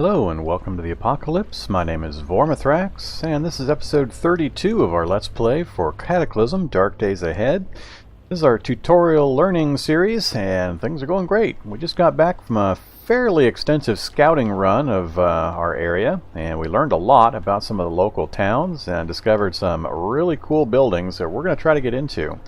Hello and welcome to the Apocalypse. My name is Vormithrax, and this is episode 32 of our Let's Play for Cataclysm Dark Days Ahead. This is our tutorial learning series, and things are going great. We just got back from a fairly extensive scouting run of our area, and we learned a lot about some of the local towns and discovered some really cool buildings that we're going to try to get into.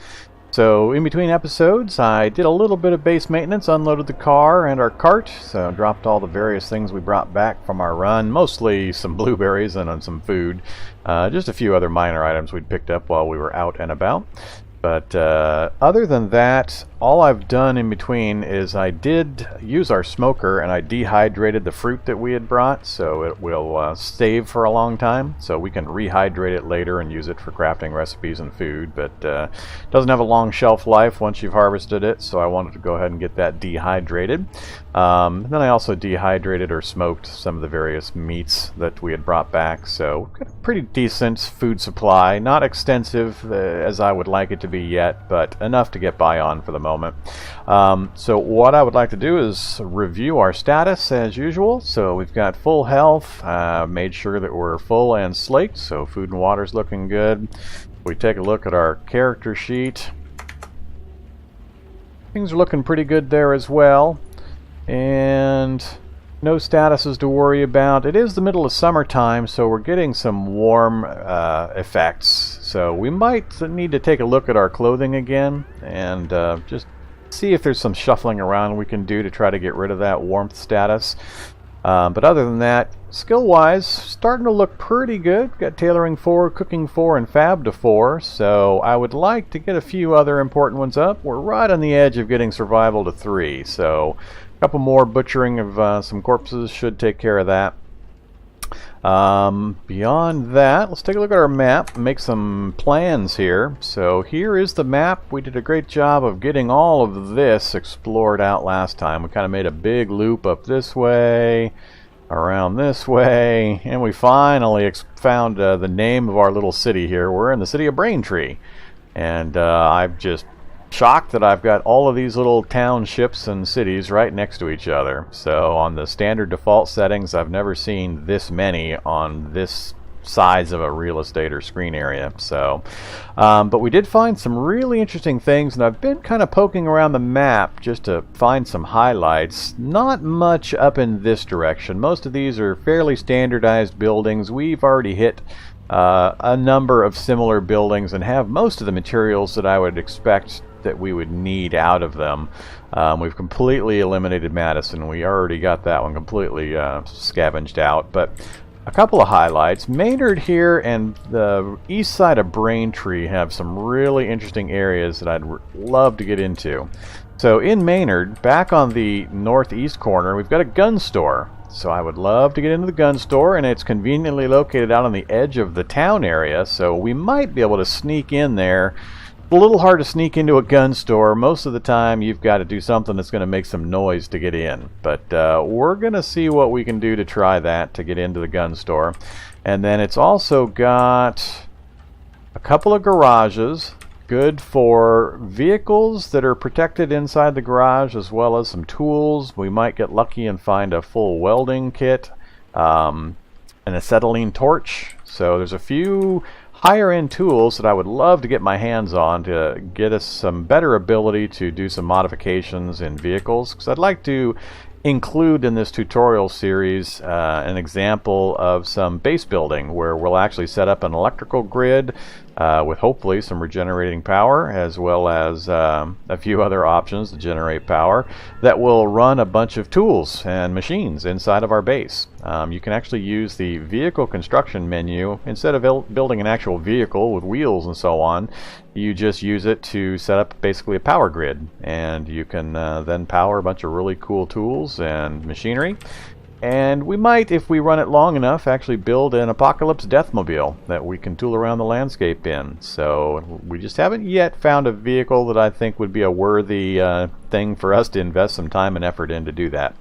So in between episodes, I did a little bit of base maintenance, unloaded the car and our cart, so dropped all the various things we brought back from our run, mostly some blueberries and some food, just a few other minor items we'd picked up while we were out and about. But other than that, all I've done in between is I did use our smoker and I dehydrated the fruit that we had brought, so it will stave for a long time, so we can rehydrate it later and use it for crafting recipes and food. But it doesn't have a long shelf life once you've harvested it, so I wanted to go ahead and get that dehydrated. Then I also dehydrated or smoked some of the various meats that we had brought back, so we've got a pretty decent food supply. Not extensive as I would like it to be yet, but enough to get by on for the moment. So what I would like to do is review our status as usual. So we've got full health, made sure that we're full and slaked, so food and water's looking good. We take a look at our character sheet. Things are looking pretty good there as well, and no statuses to worry about. It is the middle of summertime, so we're getting some warm effects. So we might need to take a look at our clothing again and just see if there's some shuffling around we can do to try to get rid of that warmth status. But other than that, skill-wise, starting to look pretty good. Got tailoring 4, cooking 4, and fab to 4. So I would like to get a few other important ones up. We're right on the edge of getting survival to 3. So a couple more butchering of some corpses should take care of that. Beyond that, let's take a look at our map and make some plans here. So here is the map. We did a great job of getting all of this explored out last time. We kind of made a big loop up this way, around this way, and we finally found the name of our little city here. We're in the city of Braintree, and I've just shocked that I've got all of these little townships and cities right next to each other. So on the standard default settings, I've never seen this many on this size of a real estate or screen area. So but we did find some really interesting things, and I've been kind of poking around the map just to find some highlights. Not much up in this direction. Most of these are fairly standardized buildings. We've already hit a number of similar buildings and have most of the materials that I would expect that we would need out of them. We've completely eliminated Madison. We already got that one completely scavenged out. But a couple of highlights. Maynard here and the east side of Braintree have some really interesting areas that I'd love to get into. So in Maynard, back on the northeast corner, we've got a gun store. So I would love to get into the gun store, and it's conveniently located out on the edge of the town area, so we might be able to sneak in there. A little hard to sneak into a gun store. Most of the time you've got to do something that's going to make some noise to get in. But we're going to see what we can do to try that to get into the gun store. And then it's also got a couple of garages, good for vehicles that are protected inside the garage, as well as some tools. We might get lucky and find a full welding kit, and an acetylene torch. So there's a few higher end tools that I would love to get my hands on to get us some better ability to do some modifications in vehicles, because I'd like to include in this tutorial series an example of some base building where we'll actually set up an electrical grid with hopefully some regenerating power, as well as a few other options to generate power that will run a bunch of tools and machines inside of our base. You can actually use the vehicle construction menu. Instead of building an actual vehicle with wheels and so on, you just use it to set up basically a power grid, and you can then power a bunch of really cool tools and machinery. And we might, if we run it long enough, actually build an Apocalypse Deathmobile that we can tool around the landscape in. So we just haven't yet found a vehicle that I think would be a worthy thing for us to invest some time and effort in to do that.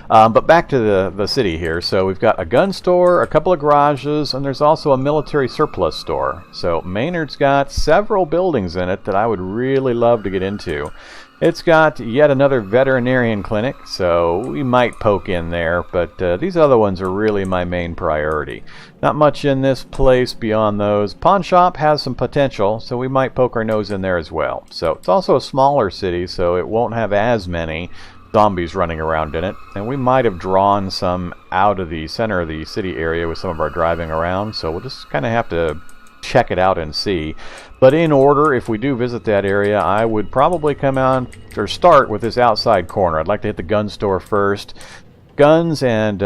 But back to the city here. So we've got a gun store, a couple of garages, and there's also a military surplus store. So Maynard's got several buildings in it that I would really love to get into. It's got yet another veterinarian clinic, so we might poke in there, but these other ones are really my main priority. Not much in this place beyond those. Pawn shop has some potential, so we might poke our nose in there as well. So it's also a smaller city, so it won't have as many zombies running around in it, and we might have drawn some out of the center of the city area with some of our driving around, so we'll just kind of have to check it out and see. But in order, if we do visit that area, I would probably come out or start with this outside corner. I'd like to hit the gun store first. Guns and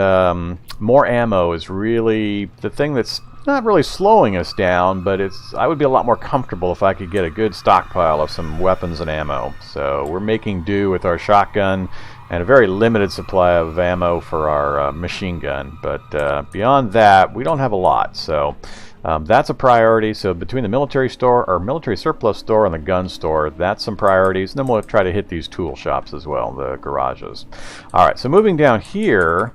more ammo is really the thing that's not really slowing us down, but I would be a lot more comfortable if I could get a good stockpile of some weapons and ammo. So we're making do with our shotgun and a very limited supply of ammo for our machine gun. But beyond that, we don't have a lot. So that's a priority. So between the military store or military surplus store and the gun store, that's some priorities. And then we'll try to hit these tool shops as well, the garages. All right, so moving down here,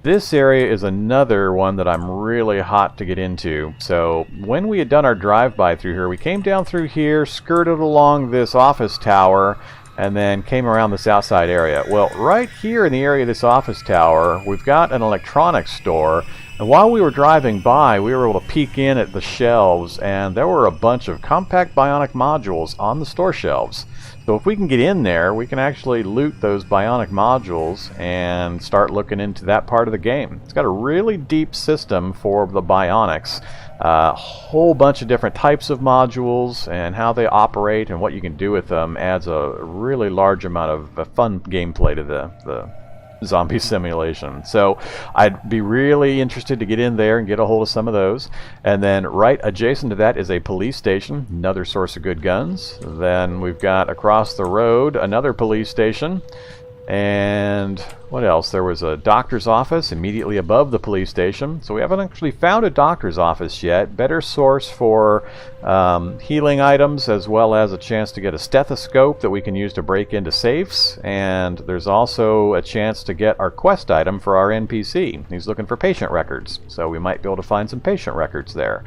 this area is another one that I'm really hot to get into. So when we had done our drive-by through here, we came down through here, skirted along this office tower, and then came around this outside area. Well, right here in the area of this office tower, we've got an electronics store. And while we were driving by, we were able to peek in at the shelves, and there were a bunch of compact bionic modules on the store shelves. So if we can get in there, we can actually loot those bionic modules and start looking into that part of the game. It's got a really deep system for the bionics. A whole bunch of different types of modules and how they operate and what you can do with them adds a really large amount of fun gameplay to the zombie simulation. So I'd be really interested to get in there and get a hold of some of those. And then right adjacent to that is a police station, another source of good guns. Then we've got across the road another police station. And what else? There was a doctor's office immediately above the police station. So we haven't actually found a doctor's office yet. Better source for healing items, as well as a chance to get a stethoscope that we can use to break into safes. And there's also a chance to get our quest item for our NPC. He's looking for patient records. So we might be able to find some patient records there.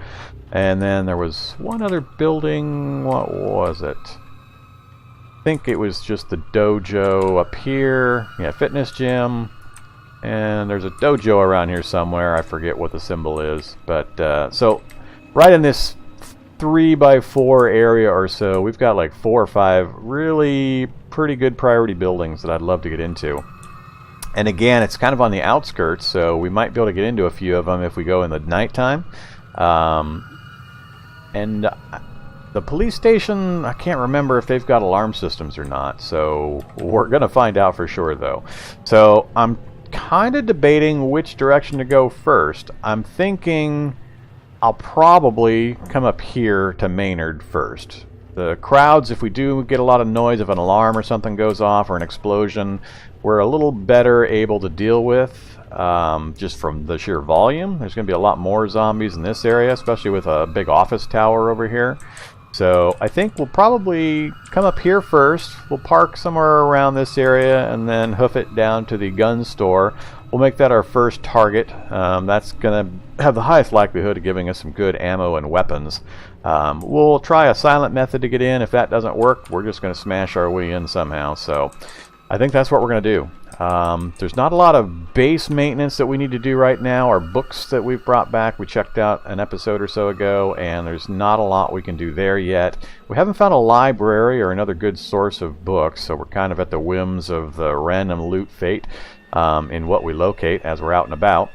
And then there was one other building. What was it? I think it was just the dojo up here. Yeah, fitness gym. And there's a dojo around here somewhere. I forget what the symbol is. But so right in this 3x4 area or so, we've got like 4 or 5 really pretty good priority buildings that I'd love to get into. And again, it's kind of on the outskirts, so we might be able to get into a few of them if we go in the nighttime. The police station, I can't remember if they've got alarm systems or not, so we're going to find out for sure, though. So I'm kind of debating which direction to go first. I'm thinking I'll probably come up here to Maynard first. The crowds, if we do get a lot of noise, if an alarm or something goes off or an explosion, we're a little better able to deal with. Just from the sheer volume. There's going to be a lot more zombies in this area, especially with a big office tower over here. So I think we'll probably come up here first. We'll park somewhere around this area and then hoof it down to the gun store. We'll make that our first target. That's going to have the highest likelihood of giving us some good ammo and weapons. We'll try a silent method to get in. If that doesn't work, we're just going to smash our way in somehow. So I think that's what we're going to do. There's not a lot of base maintenance that we need to do right now. Our books that we've brought back, we checked out an episode or so ago, and there's not a lot we can do there yet. We haven't found a library or another good source of books, so we're kind of at the whims of the random loot fate in what we locate as we're out and about.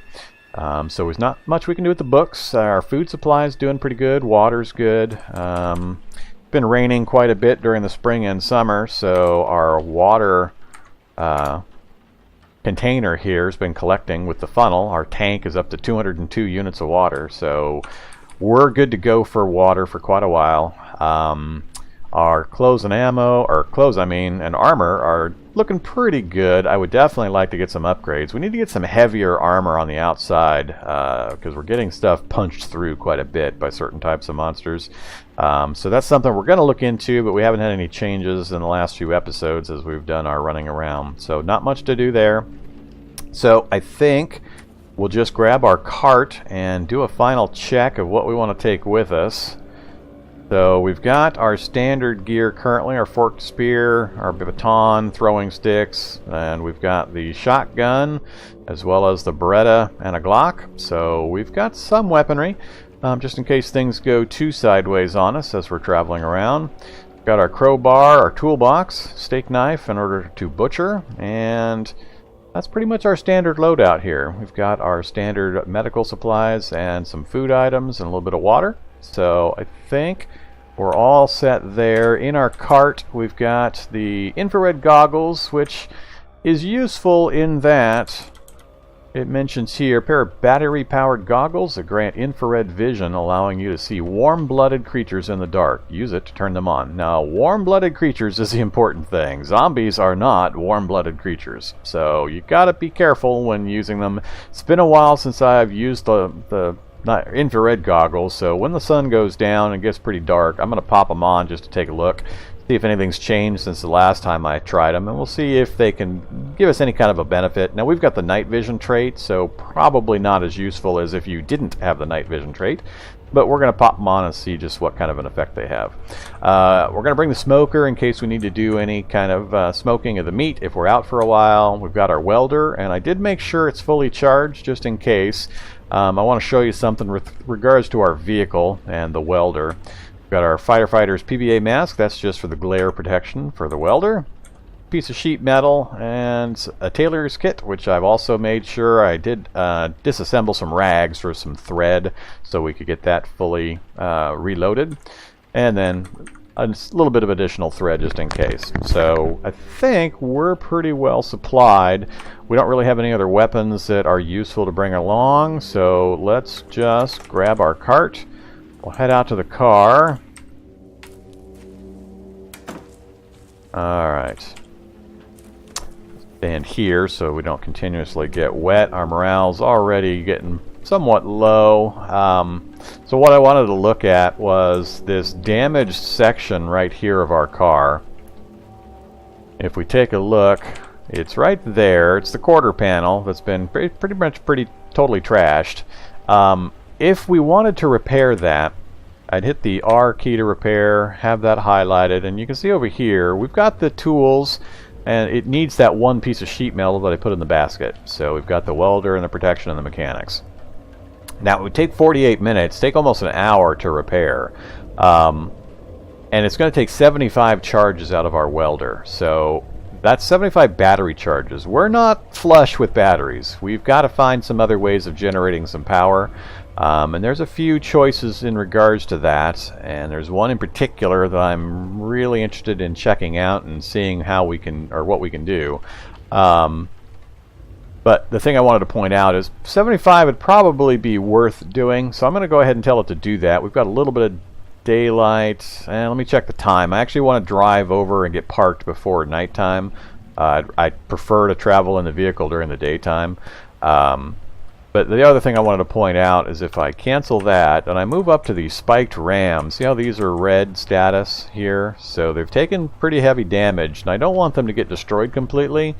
So there's not much we can do with the books. Our food supply is doing pretty good. Water's good. It's been raining quite a bit during the spring and summer, so our water container here has been collecting with the funnel. Our tank is up to 202 units of water, so we're good to go for water for quite a while. Our clothes and ammo, or clothes I mean, and armor are looking pretty good. I would definitely like to get some upgrades. We need to get some heavier armor on the outside because we're getting stuff punched through quite a bit by certain types of monsters. So that's something we're going to look into, but we haven't had any changes in the last few episodes as we've done our running around. So not much to do there. So I think we'll just grab our cart and do a final check of what we want to take with us. So we've got our standard gear currently, our forked spear, our baton, throwing sticks, and we've got the shotgun, as well as the Beretta and a Glock. So we've got some weaponry, just in case things go too sideways on us as we're traveling around. We've got our crowbar, our toolbox, steak knife in order to butcher, and that's pretty much our standard loadout here. We've got our standard medical supplies and some food items and a little bit of water. So I think we're all set there. In our cart, we've got the infrared goggles, which is useful in that it mentions here, a pair of battery-powered goggles that grant infrared vision, allowing you to see warm-blooded creatures in the dark. Use it to turn them on. Now, warm-blooded creatures is the important thing. Zombies are not warm-blooded creatures, so you gotta be careful when using them. It's been a while since I've used the infrared goggles, so when the sun goes down and gets pretty dark, I'm going to pop them on just to take a look, see if anything's changed since the last time I tried them, and we'll see if they can give us any kind of a benefit. Now, we've got the night vision trait, so probably not as useful as if you didn't have the night vision trait, but we're going to pop them on and see just what kind of an effect they have. We're going to bring the smoker in case we need to do any kind of smoking of the meat if we're out for a while. We've got our welder, and I did make sure it's fully charged just in case. I want to show you something with regards to our vehicle and the welder. We've got our firefighter's PVA mask. That's just for the glare protection for the welder. Piece of sheet metal and a tailor's kit, which I've also made sure I did disassemble some rags for some thread so we could get that fully reloaded. And then a little bit of additional thread just in case. So I think we're pretty well supplied. We don't really have any other weapons that are useful to bring along, so let's just grab our cart. We'll head out to the car. Alright. Stand here so we don't continuously get wet. Our morale's already getting somewhat low. So what I wanted to look at was this damaged section right here of our car. If we take a look, it's right there. It's the quarter panel that's been pretty totally trashed. If we wanted to repair that, I'd hit the R key to repair, have that highlighted, and you can see over here we've got the tools, and it needs that one piece of sheet metal that I put in the basket. So we've got the welder and the protection and the mechanics. Now, it would take 48 minutes, take almost an hour to repair. And it's going to take 75 charges out of our welder. So that's 75 battery charges. We're not flush with batteries. We've got to find some other ways of generating some power. And there's a few choices in regards to that. And there's one in particular that I'm really interested in checking out and seeing how we can, or what we can do. But the thing I wanted to point out is 75 would probably be worth doing, so I'm going to go ahead and tell it to do that. We've got a little bit of daylight, and let me check the time. I actually want to drive over and get parked before nighttime. I prefer to travel in the vehicle during the daytime. But the other thing I wanted to point out is if I cancel that and I move up to the spiked RAM, see how these are red status here? So they've taken pretty heavy damage, and I don't want them to get destroyed completely.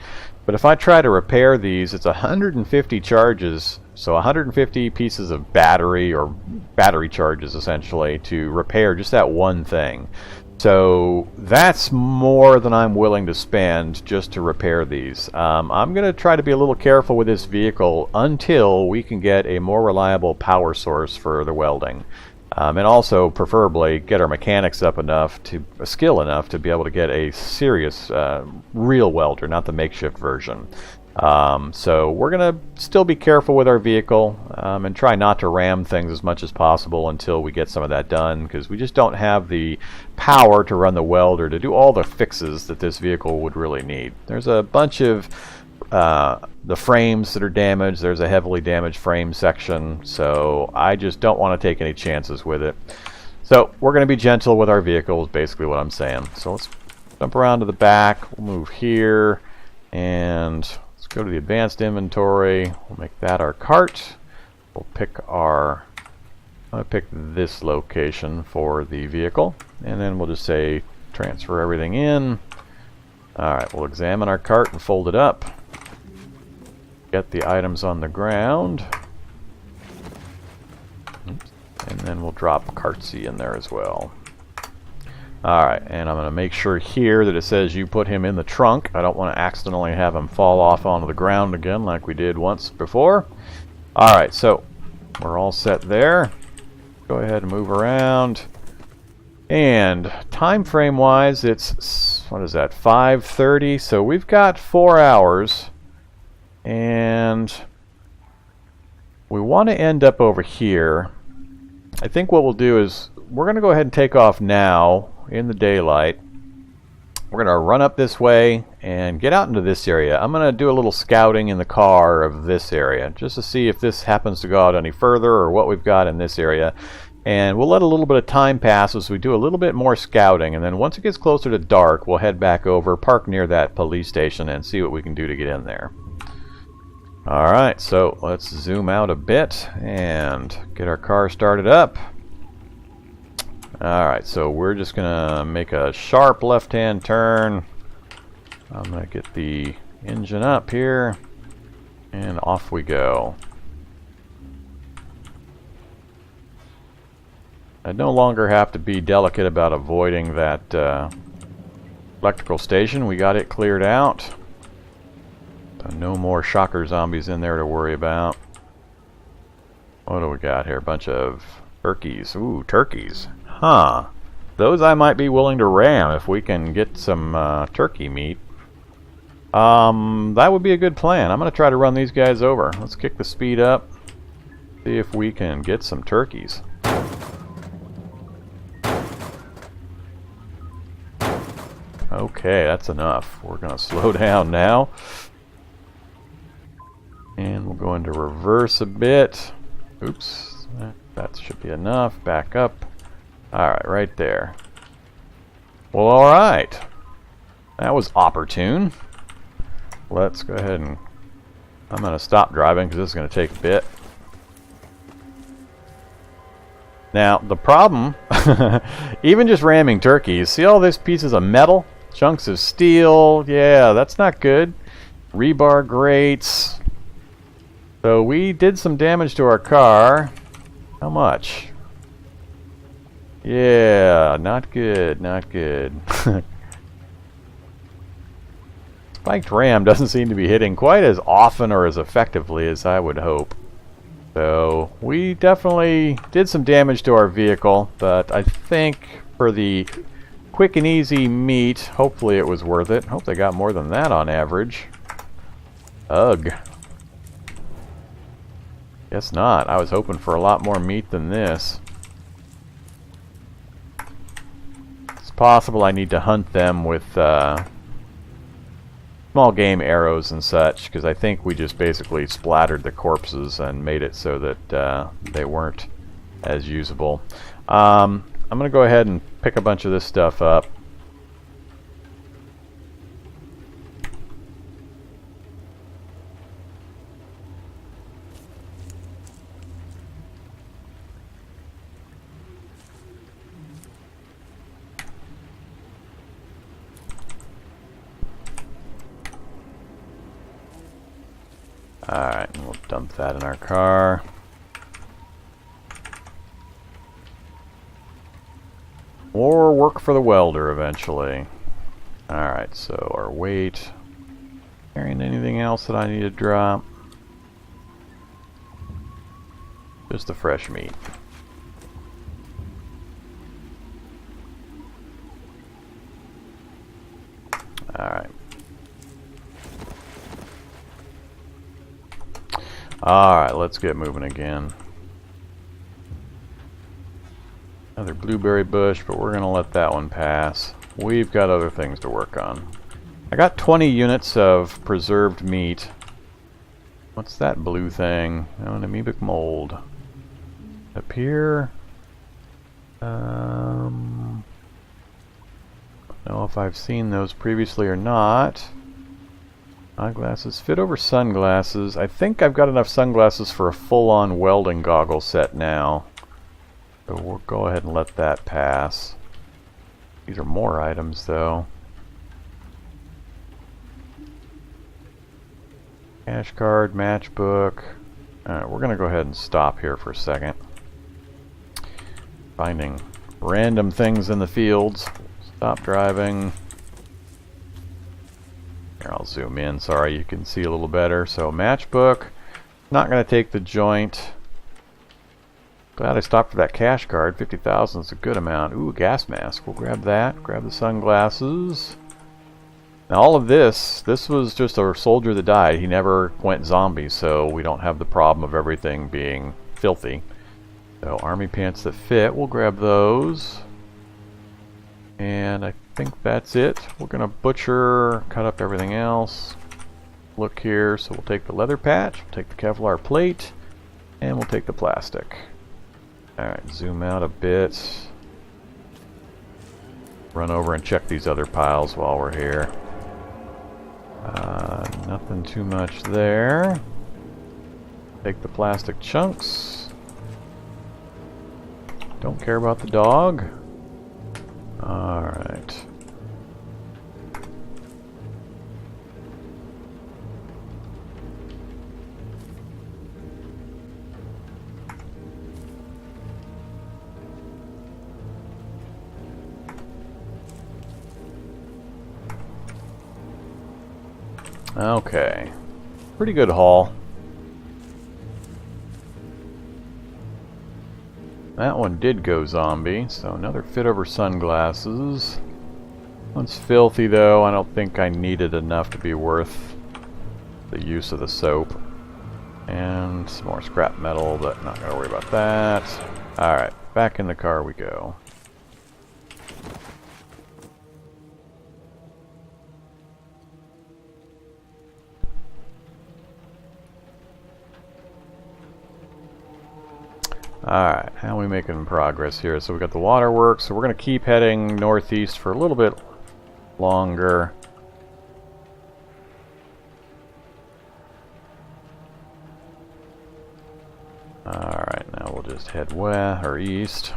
But if I try to repair these, it's 150 charges, so 150 pieces of battery, or battery charges essentially, to repair just that one thing. So that's more than I'm willing to spend just to repair these. I'm going to try to be a little careful with this vehicle until we can get a more reliable power source for the welding. And also, preferably, get our mechanics up enough, skill enough to be able to get a serious, real welder, not the makeshift version. So we're going to still be careful with our vehicle and try not to ram things as much as possible until we get some of that done, because we just don't have the power to run the welder to do all the fixes that this vehicle would really need. There's a bunch of the frames that are damaged. There's a heavily damaged frame section, so I just don't want to take any chances with it. So we're going to be gentle with our vehicle is basically what I'm saying. So let's jump around to the back. We'll move here and let's go to the advanced inventory. We'll make that our cart. We'll pick our, I'm going to pick this location for the vehicle, and then we'll just say transfer everything in. Alright, we'll examine our cart and fold it up. Get the items on the ground. Oops. And then we'll drop Cartsy in there as well. Alright, and I'm going to make sure here that it says you put him in the trunk. I don't want to accidentally have him fall off onto the ground again like we did once before. Alright, so we're all set there. Go ahead and move around. And time frame wise, it's, what is that, 5:30? So we've got 4 hours. And we want to end up over here. I think what we'll do is we're going to go ahead and take off now in the daylight. We're going to run up this way and get out into this area. I'm going to do a little scouting in the car of this area just to see if this happens to go out any further or what we've got in this area. And we'll let a little bit of time pass as we do a little bit more scouting, and then once it gets closer to dark, we'll head back over, park near that police station, and see what we can do to get in there. Alright, so let's zoom out a bit and get our car started up. Alright, so we're just going to make a sharp left-hand turn. I'm going to get the engine up here, and off we go. I no longer have to be delicate about avoiding that electrical station. We got it cleared out. So no more shocker zombies in there to worry about. What do we got here? A bunch of turkeys. Ooh, turkeys. Huh. Those I might be willing to ram if we can get some turkey meat. That would be a good plan. I'm going to try to run these guys over. Let's kick the speed up. See if we can get some turkeys. Okay, that's enough. We're going to slow down now. And we'll go into reverse a bit. Oops. That should be enough. Back up. Alright, right there. Well, alright. That was opportune. Let's go ahead and... I'm going to stop driving because this is going to take a bit. Now, the problem, even just ramming turkeys, see all these pieces of metal? Chunks of steel, yeah, that's not good. Rebar grates. So we did some damage to our car. How much? Yeah, not good, not good. Spiked ram doesn't seem to be hitting quite as often or as effectively as I would hope. So we definitely did some damage to our vehicle, but I think for the quick and easy meat, hopefully it was worth it. Hope they got more than that on average. Ugh. Guess not. I was hoping for a lot more meat than this. It's possible I need to hunt them with small game arrows and such, because I think we just basically splattered the corpses and made it so that they weren't as usable. I'm going to go ahead and pick a bunch of this stuff up. Alright, and we'll dump that in our car. Or work for the welder eventually. Alright, so our weight. Carrying anything else that I need to drop? Just the fresh meat. Alright. Alright, let's get moving again. Another blueberry bush, but we're going to let that one pass. We've got other things to work on. I got 20 units of preserved meat. What's that blue thing? Oh, an amoebic mold. Up here. I don't know if I've seen those previously or not. Eyeglasses fit over sunglasses. I think I've got enough sunglasses for a full-on welding goggle set now. So we'll go ahead and let that pass. These are more items though. Cash card, matchbook. Alright, we're going to go ahead and stop here for a second. Finding random things in the fields. Stop driving. Here, I'll zoom in. Sorry, you can see a little better. So, matchbook. Not going to take the joint. Glad I stopped for that cash card. 50,000 is a good amount. Ooh, gas mask. We'll grab that. Grab the sunglasses. Now, all of this was just a soldier that died. He never went zombie, so we don't have the problem of everything being filthy. So, army pants that fit. We'll grab those. And I think that's it. We're going to butcher, cut up everything else. Look here, so we'll take the leather patch, we'll take the Kevlar plate, and we'll take the plastic. Alright, zoom out a bit. Run over and check these other piles while we're here. Nothing too much there. Take the plastic chunks. Don't care about the dog. Alright. Okay. Pretty good haul. That one did go zombie, so another fit over sunglasses. One's filthy though, I don't think I needed enough to be worth the use of the soap. And some more scrap metal, but not gonna worry about that. Alright, back in the car we go. Alright, how are we making progress here? So we got the waterworks, so we're going to keep heading northeast for a little bit longer. Alright, now we'll just head west or east.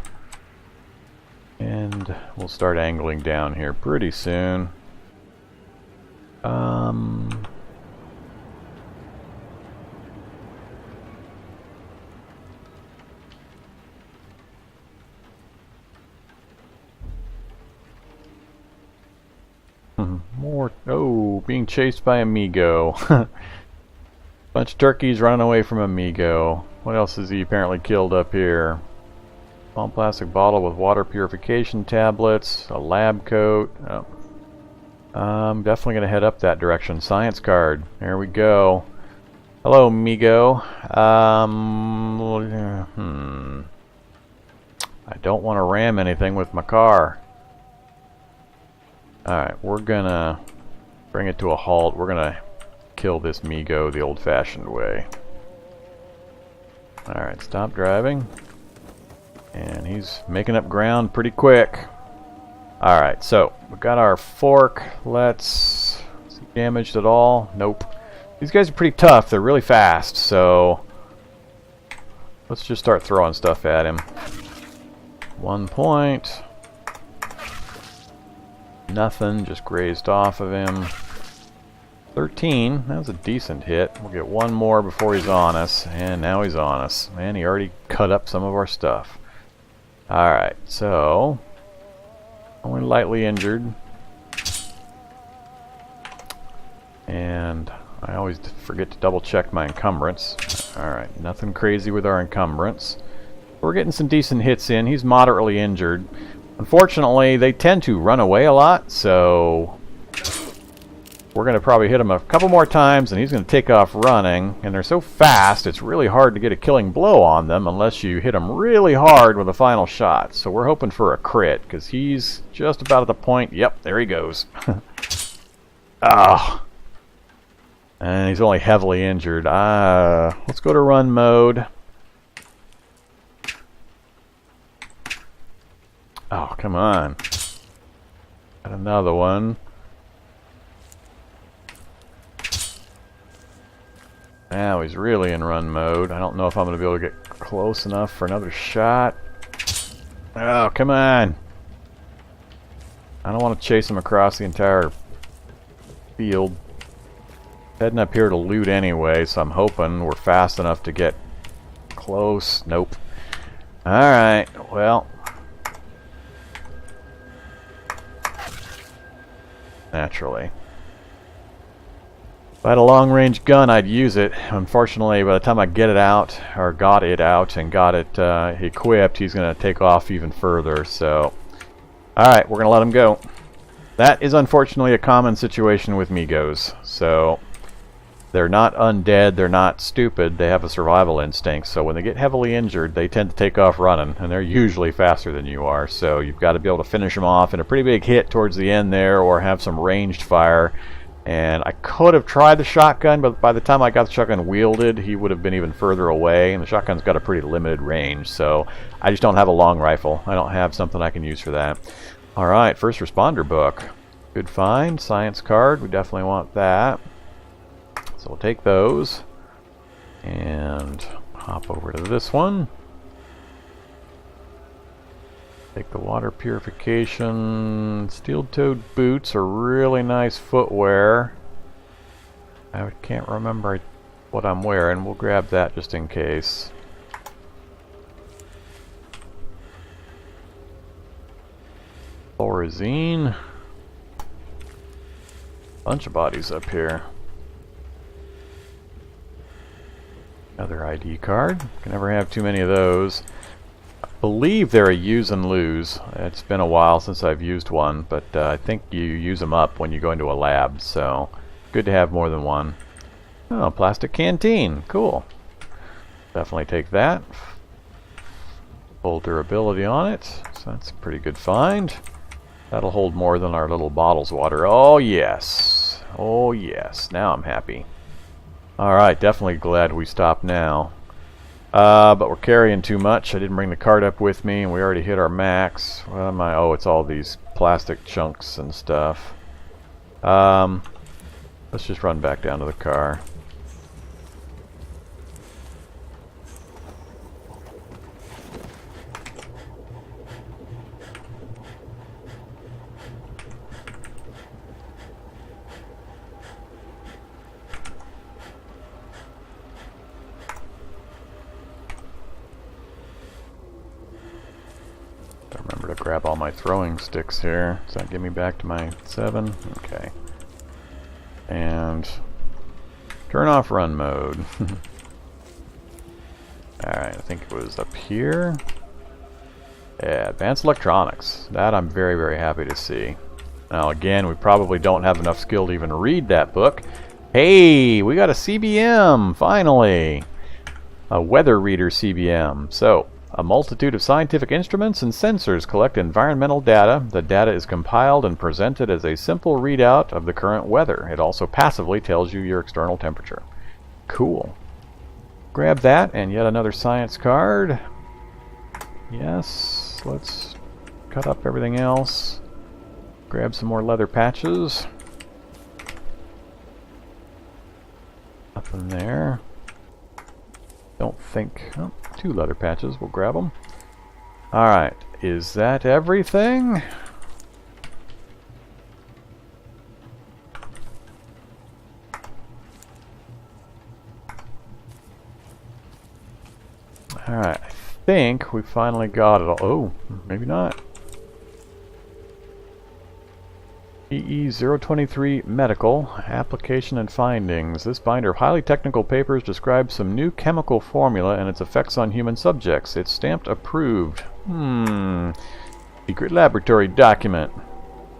And we'll start angling down here pretty soon. More. Oh, being chased by Amigo. Bunch of turkeys running away from Amigo. What else has he apparently killed up here? Small plastic bottle with water purification tablets, a lab coat. Oh. I'm definitely going to head up that direction. Science card. There we go. Hello, Amigo. I don't want to ram anything with my car. Alright, we're gonna bring it to a halt. We're gonna kill this Migo the old-fashioned way. Alright, stop driving. And he's making up ground pretty quick. Alright, so we got our fork. Let's see, damaged at all? Nope. These guys are pretty tough. They're really fast, so let's just start throwing stuff at him. 1 point. Nothing, just grazed off of him. 13, that was a decent hit. We'll get one more before he's on us, and now he's on us. Man, he already cut up some of our stuff. Alright, so only lightly injured. And I always forget to double check my encumbrance. Alright, nothing crazy with our encumbrance. We're getting some decent hits in. He's moderately injured. Unfortunately, they tend to run away a lot, so we're going to probably hit him a couple more times, and he's going to take off running. And they're so fast, it's really hard to get a killing blow on them unless you hit him really hard with a final shot. So we're hoping for a crit, because he's just about at the point. Yep, there he goes. Ah. And he's only heavily injured. Let's go to run mode. Oh, come on. Got another one. Now he's really in run mode. I don't know if I'm going to be able to get close enough for another shot. Oh, come on. I don't want to chase him across the entire field. Heading up here to loot anyway, so I'm hoping we're fast enough to get close. Nope. Alright, well. naturally. If I had a long-range gun, I'd use it. Unfortunately, by the time I get it out, or got it out and got it equipped, he's going to take off even further. So, alright, we're going to let him go. That is unfortunately a common situation with Migos. So, they're not undead, they're not stupid, they have a survival instinct. So when they get heavily injured, they tend to take off running, and they're usually faster than you are. So you've got to be able to finish them off in a pretty big hit towards the end there, or have some ranged fire. And I could have tried the shotgun, but by the time I got the shotgun wielded, he would have been even further away, and the shotgun's got a pretty limited range, so I just don't have a long rifle. I don't have something I can use for that. Alright, first responder book. Good find. Science card, we definitely want that. So we'll take those, and hop over to this one. Take the water purification. Steel-toed boots are really nice footwear. I can't remember what I'm wearing. We'll grab that just in case. Thorazine. Bunch of bodies up here. Another ID card. Can never have too many of those. Believe they're a use and lose. It's been a while since I've used one, but I think you use them up when you go into a lab, so good to have more than one. Oh, plastic canteen. Cool. Definitely take that. Full durability on it, so that's a pretty good find. That'll hold more than our little bottles of water. Oh yes. Oh yes. Now I'm happy. Alright, definitely glad we stopped now. But we're carrying too much. I didn't bring the cart up with me, and we already hit our max. What am I? Oh, it's all these plastic chunks and stuff. Let's just run back down to the car. Remember to grab all my throwing sticks here. Does that get me back to my 7? Okay. And turn off run mode. Alright, I think it was up here. Yeah, advanced electronics. That I'm very, very happy to see. Now again, we probably don't have enough skill to even read that book. Hey, we got a CBM, finally! A weather reader CBM. So, a multitude of scientific instruments and sensors collect environmental data. The data is compiled and presented as a simple readout of the current weather. It also passively tells you your external temperature. Cool. Grab that, and yet another science card. Yes, let's cut up everything else. Grab some more leather patches. Nothing there. Don't think... Oh, 2 leather patches. We'll grab them. Alright. Is that everything? Alright. I think we finally got it all. Oh, maybe not. EE023 Medical Application and Findings. This binder of highly technical papers describes some new chemical formula and its effects on human subjects. It's stamped approved. Secret laboratory document.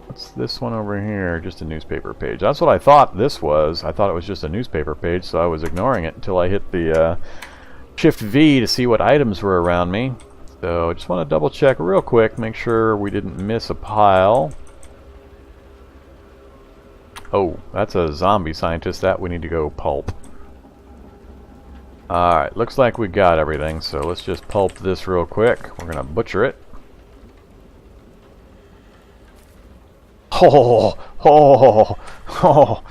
What's this one over here? Just a newspaper page. That's what I thought this was. I thought it was just a newspaper page, so I was ignoring it until I hit the Shift V to see what items were around me. So I just want to double check real quick, make sure we didn't miss a pile. Oh, that's a zombie scientist. That we need to go pulp. Alright, looks like we got everything, so let's just pulp this real quick. We're gonna butcher it. Oh, oh, oh.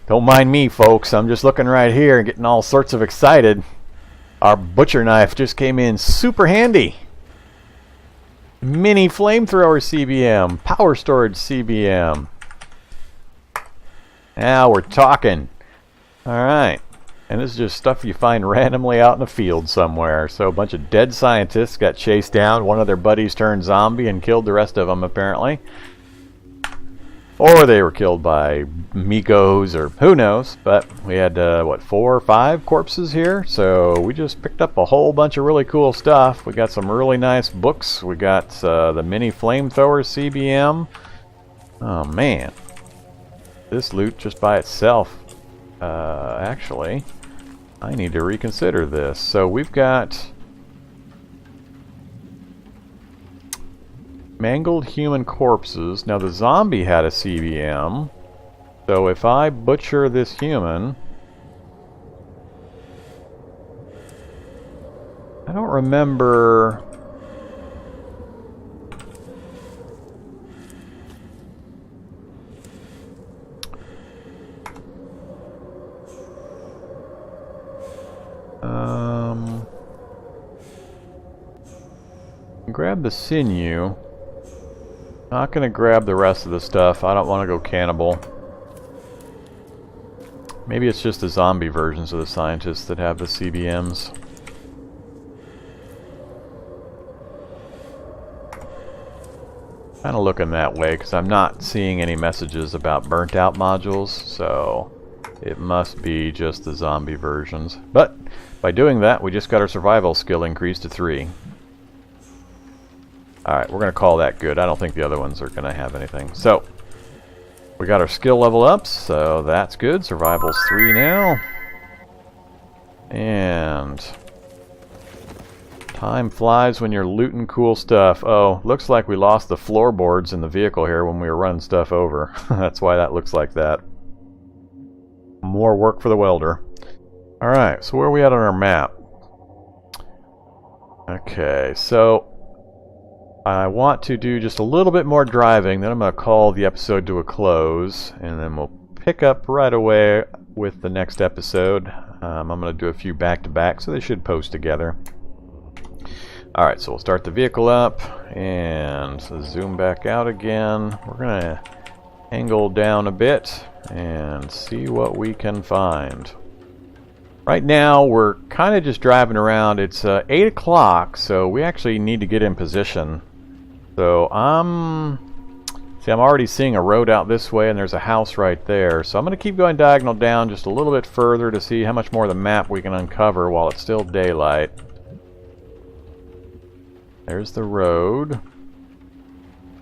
Don't mind me, folks. I'm just looking right here and getting all sorts of excited. Our butcher knife just came in super handy. Mini flamethrower CBM, power storage CBM. Now we're talking. Alright. And this is just stuff you find randomly out in the field somewhere. So a bunch of dead scientists got chased down. One of their buddies turned zombie and killed the rest of them, apparently. Or they were killed by Mikos, or who knows. But we had, what, 4 or 5 corpses here? So we just picked up a whole bunch of really cool stuff. We got some really nice books. We got the mini flamethrower CBM. Oh, man. This loot just by itself, actually, I need to reconsider this. So we've got mangled human corpses. Now the zombie had a CBM. So if I butcher this human, I don't remember. Grab the sinew. Not gonna grab the rest of the stuff. I don't want to go cannibal. Maybe it's just the zombie versions of the scientists that have the CBMs. Kind of looking that way because I'm not seeing any messages about burnt out modules, so it must be just the zombie versions. But by doing that, we just got our survival skill increased to 3. Alright, we're going to call that good. I don't think the other ones are going to have anything. So, we got our skill level up, so that's good. Survival's 3 now. And time flies when you're looting cool stuff. Oh, looks like we lost the floorboards in the vehicle here when we were running stuff over. That's why that looks like that. More work for the welder. Alright, so where are we at on our map? Okay, so I want to do just a little bit more driving, then I'm going to call the episode to a close, and then we'll pick up right away with the next episode. I'm going to do a few back-to-back, so they should post together. Alright, so we'll start the vehicle up, and zoom back out again. We're going to angle down a bit, and see what we can find. Right now, we're kind of just driving around. It's 8 o'clock, so we actually need to get in position. So I'm already seeing a road out this way, and there's a house right there. So I'm going to keep going diagonal down just a little bit further to see how much more of the map we can uncover while it's still daylight. There's the road,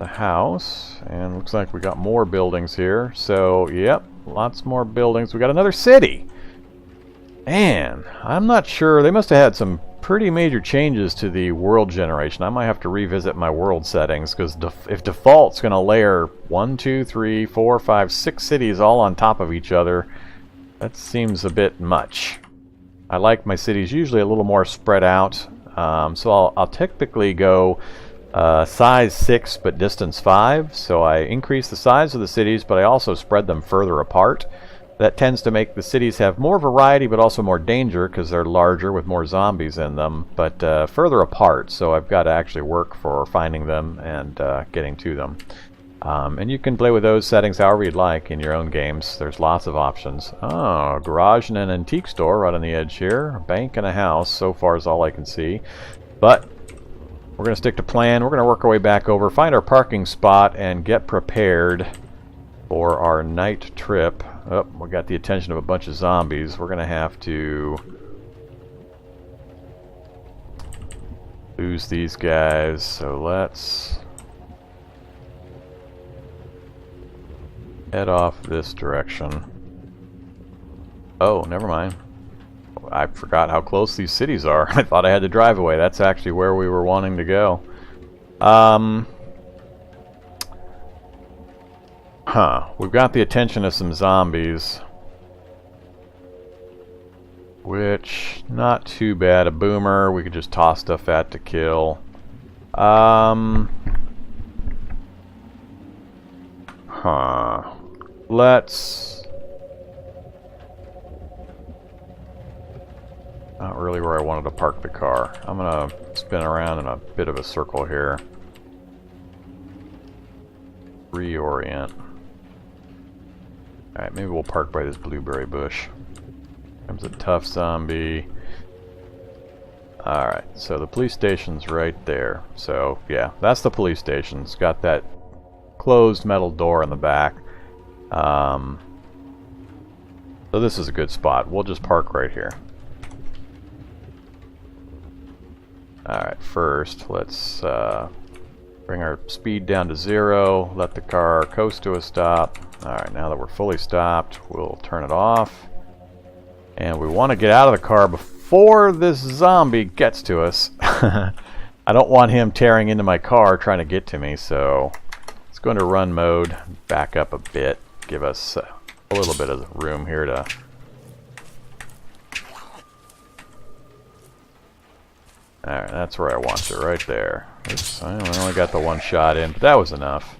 the house, and looks like we got more buildings here. So, yep, lots more buildings. We got another city. Man, I'm not sure. They must have had some pretty major changes to the world generation. I might have to revisit my world settings, because if default's going to layer 1, 2, 3, 4, 5, 6 cities all on top of each other, that seems a bit much. I like my cities usually a little more spread out, so I'll typically go size 6 but distance 5, so I increase the size of the cities, but I also spread them further apart. That tends to make the cities have more variety but also more danger because they're larger with more zombies in them, but further apart, so I've got to actually work for finding them and getting to them. And you can play with those settings however you'd like in your own games. There's lots of options. Oh, a garage and an antique store right on the edge here. A bank and a house so far is all I can see. But we're going to stick to plan. We're going to work our way back over, find our parking spot, and get prepared for our night trip. Oh, we got the attention of a bunch of zombies. We're going to have to lose these guys. So let's head off this direction. Oh, never mind. I forgot how close these cities are. I thought I had to drive away. That's actually where we were wanting to go. We've got the attention of some zombies, which, not too bad. A boomer we could just toss stuff at to kill. Let's... Not really where I wanted to park the car. I'm gonna spin around in a bit of a circle here. Reorient. Alright, maybe we'll park by this blueberry bush. Comes a tough zombie. Alright, so the police station's right there. So, yeah, that's the police station. It's got that closed metal door in the back. So this is a good spot. We'll just park right here. Alright, first let's bring our speed down to 0, let the car coast to a stop. Alright, now that we're fully stopped, we'll turn it off. And we want to get out of the car before this zombie gets to us. I don't want him tearing into my car trying to get to me, so let's go into run mode, back up a bit, give us a little bit of room here to... Alright, that's where I want it, right there. Oops, I only got the one shot in, but that was enough.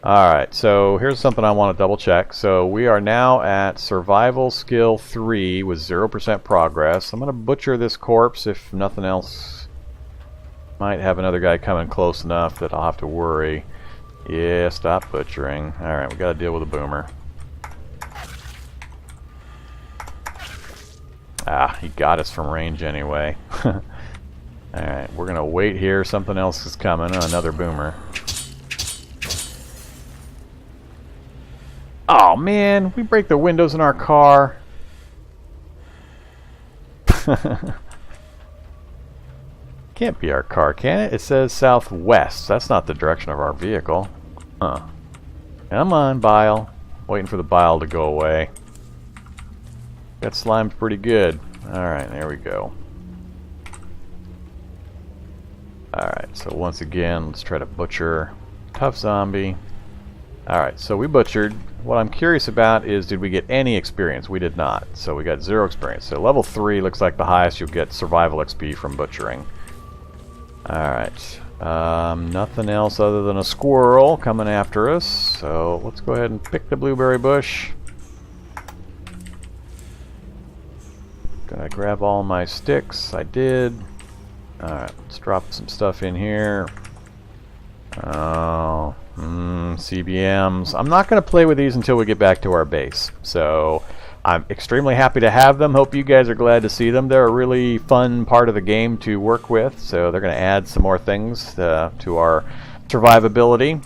Alright, so here's something I want to double check. So we are now at Survival Skill 3 with 0% progress. I'm going to butcher this corpse if nothing else. Might have another guy coming close enough that I'll have to worry. Yeah, stop butchering. Alright, we got to deal with a boomer. Ah, he got us from range anyway. Alright, we're going to wait here. Something else is coming. Another boomer. Oh man, we break the windows in our car. Can't be our car, can it? It says southwest. That's not the direction of our vehicle. Huh. Come on, bile. Waiting for the bile to go away. Got slimed pretty good. Alright, there we go. Alright, so once again, let's try to butcher tough zombie. Alright, so we butchered. What I'm curious about is, did we get any experience? We did not. So we got 0 experience. So level 3 looks like the highest you'll get survival XP from butchering. Alright. Nothing else other than a squirrel coming after us. So let's go ahead and pick the blueberry bush. Gonna grab all my sticks. I did. Alright, let's drop some stuff in here. Oh, CBMs. I'm not going to play with these until we get back to our base. So I'm extremely happy to have them. Hope you guys are glad to see them. They're a really fun part of the game to work with. So they're going to add some more things to our survivability.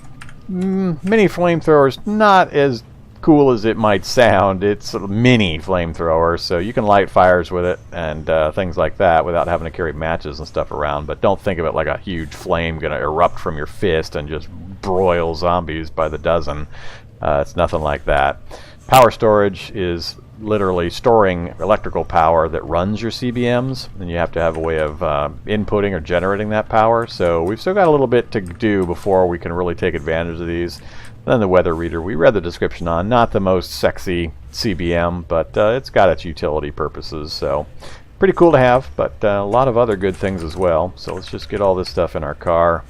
Mini flamethrowers, not as cool as it might sound. It's a mini flamethrower, so you can light fires with it and things like that without having to carry matches and stuff around. But don't think of it like a huge flame going to erupt from your fist and just broil zombies by the dozen. It's nothing like that. Power storage is literally storing electrical power that runs your CBMs, and you have to have a way of inputting or generating that power. So we've still got a little bit to do before we can really take advantage of these. Then the weather reader, we read the description on, not the most sexy CBM, but it's got its utility purposes, so pretty cool to have, but a lot of other good things as well. So let's just get all this stuff in our car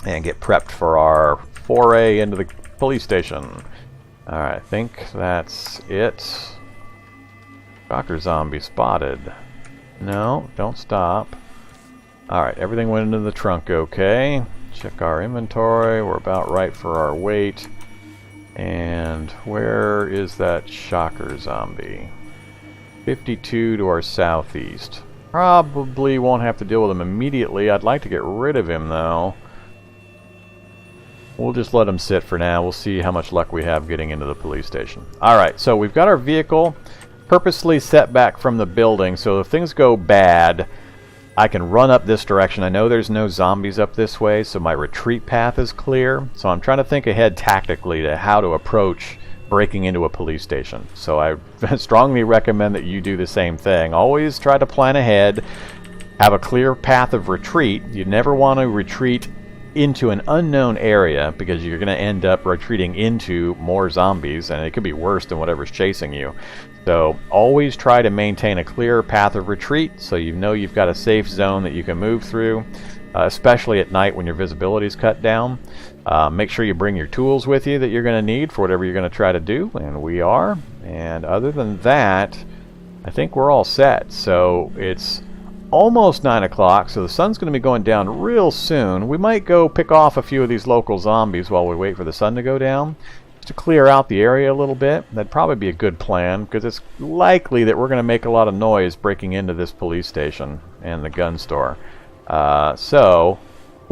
and get prepped for our foray into the police station. Alright, I think that's it. Shocker zombie spotted. No, don't stop. Alright, everything went into the trunk okay. Check our inventory. We're about right for our weight. And where is that shocker zombie? 52 to our southeast. Probably won't have to deal with him immediately. I'd like to get rid of him though. We'll just let him sit for now. We'll see how much luck we have getting into the police station. Alright, so we've got our vehicle purposely set back from the building, so if things go bad, I can run up this direction. I know there's no zombies up this way, so my retreat path is clear. So I'm trying to think ahead tactically to how to approach breaking into a police station. So I strongly recommend that you do the same thing. Always try to plan ahead, have a clear path of retreat. You never want to retreat into an unknown area because you're going to end up retreating into more zombies, and it could be worse than whatever's chasing you. So always try to maintain a clear path of retreat so you know you've got a safe zone that you can move through, especially at night when your visibility is cut down. Make sure you bring your tools with you that you're going to need for whatever you're going to try to do, and we are. And other than that, I think we're all set. So it's almost 9 o'clock, so the sun's going to be going down real soon. We might go pick off a few of these local zombies while we wait for the sun to go down, just to clear out the area a little bit. That'd probably be a good plan, because it's likely that we're going to make a lot of noise breaking into this police station and the gun store. So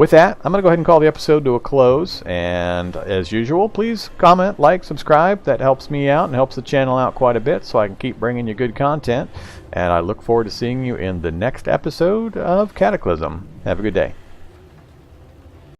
with that, I'm going to go ahead and call the episode to a close. And as usual, please comment, like, subscribe. That helps me out and helps the channel out quite a bit so I can keep bringing you good content. And I look forward to seeing you in the next episode of Cataclysm. Have a good day.